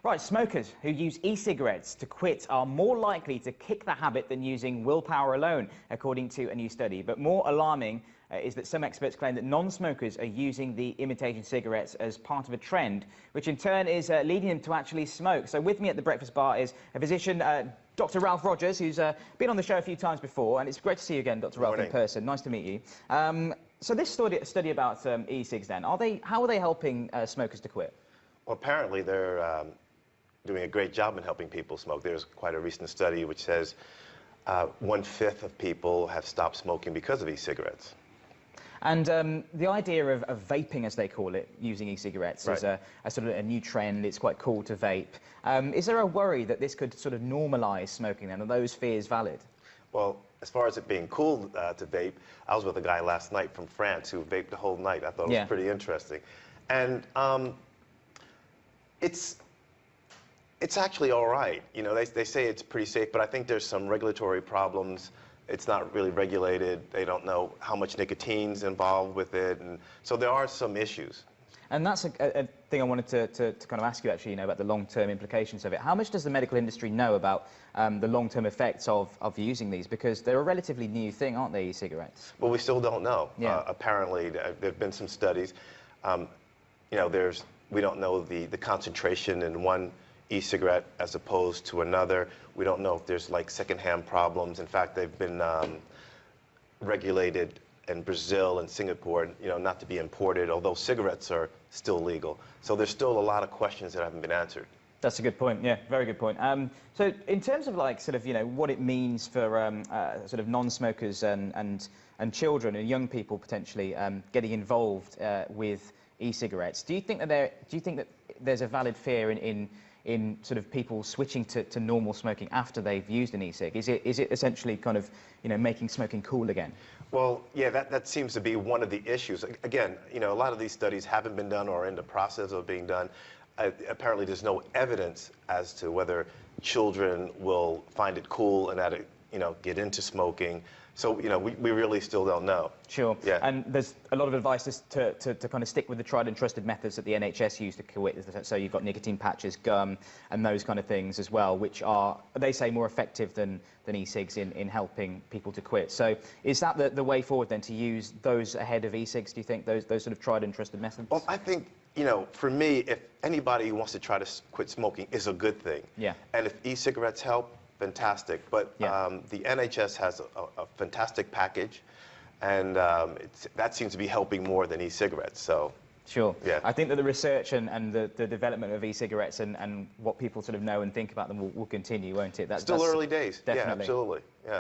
Right, smokers who use e-cigarettes to quit are more likely to kick the habit than using willpower alone, according to a new study. But more alarming is that some experts claim that non-smokers are using the imitation cigarettes as part of a trend, which in turn is leading them to actually smoke. So with me at the breakfast bar is a physician, Dr. Ralph Rogers, who's been on the show a few times before, and it's great to see you again, Dr. Ralph, in person. Nice to meet you. So this study about e-cigs then, how are they helping smokers to quit? Well, apparently they're doing a great job in helping people smoke. There's quite a recent study which says 1/5 of people have stopped smoking because of e-cigarettes. And the idea of vaping, as they call it, using e-cigarettes, right, is a sort of a new trend. It's quite cool to vape. Is there a worry that this could sort of normalise smoking then? Are those fears valid? Well, as far as it being cool to vape, I was with a guy last night from France who vaped the whole night. I thought it was pretty interesting. And it's actually all right. You know, they say it's pretty safe, but I think there's some regulatory problems. It's not really regulated. They don't know how much nicotine's involved with it, and so there are some issues. And that's a thing I wanted to kind of ask you, actually, about the long-term implications of it. How much does the medical industry know about the long-term effects of using these? Because they're a relatively new thing, aren't they, e-cigarettes? Well, we still don't know. Yeah. Apparently, there have been some studies. You know, we don't know the concentration in one e-cigarette as opposed to another. We don't know if there's like secondhand problems. In fact, they've been regulated in Brazil and Singapore, you know, not to be imported, although cigarettes are still legal. So there's still a lot of questions that haven't been answered. That's a good point. Yeah, very good point. So in terms of like sort of, you know, what it means for sort of non-smokers and children and young people potentially getting involved with e-cigarettes, do you think that there's a valid fear in sort of people switching to normal smoking after they've used an e-cig? Is it essentially kind of, you know, making smoking cool again? Well, yeah, that seems to be one of the issues. Again, you know, a lot of these studies haven't been done or are in the process of being done. Apparently, there's no evidence as to whether children will find it cool and you know, get into smoking. So, you know, we really still don't know. Sure. Yeah. And there's a lot of advice to kind of stick with the tried and trusted methods that the NHS use to quit. So you've got nicotine patches, gum, and those kind of things as well, which are, they say, more effective than e-cigs in helping people to quit. So is that the way forward then, to use those ahead of e-cigs, do you think, those sort of tried and trusted methods? Well, I think, you know, for me, if anybody who wants to try to quit smoking is a good thing. Yeah. And if e-cigarettes help, fantastic. But yeah, the NHS has a fantastic package, and that seems to be helping more than e-cigarettes. So. Sure. Yeah. I think that the research and the development of e-cigarettes and what people sort of know and think about them will continue, won't it? That's early days. Definitely. Yeah, absolutely. Yeah.